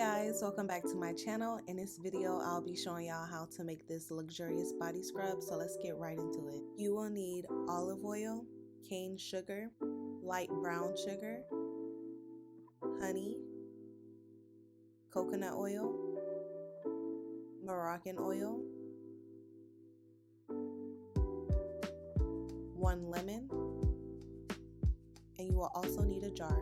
guys, welcome back to my channel. In this video I'll be showing y'all how to make this luxurious body scrub, so let's get right into it. You will need olive oil, cane sugar, light brown sugar, honey, coconut oil, Moroccan oil, 1 lemon, and you will also need a jar.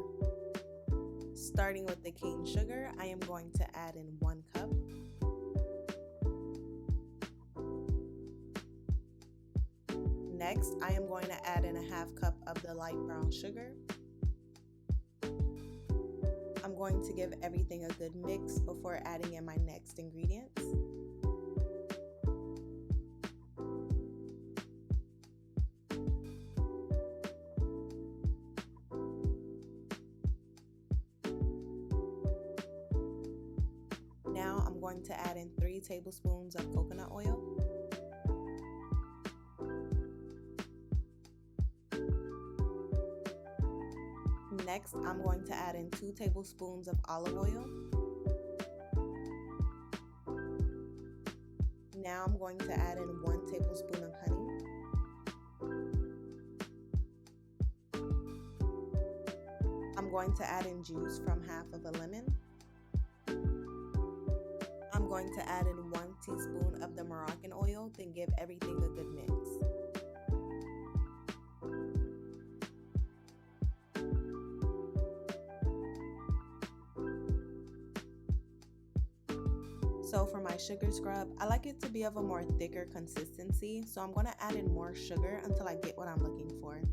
Starting with the cane sugar, I am going to add in 1 cup. Next, I am going to add in a half cup of the light brown sugar. I'm going to give everything a good mix before adding in my next ingredients. Now I'm going to add in 3 tablespoons of coconut oil. Next, I'm going to add in 2 tablespoons of olive oil. Now I'm going to add in 1 tablespoon of honey. I'm going to add in juice from half of a lemon. I'm going to add in 1 teaspoon of the Moroccan oil, then give everything a good mix. So for my sugar scrub, I like it to be of a more thicker consistency, so I'm going to add in more sugar until I get what I'm looking for.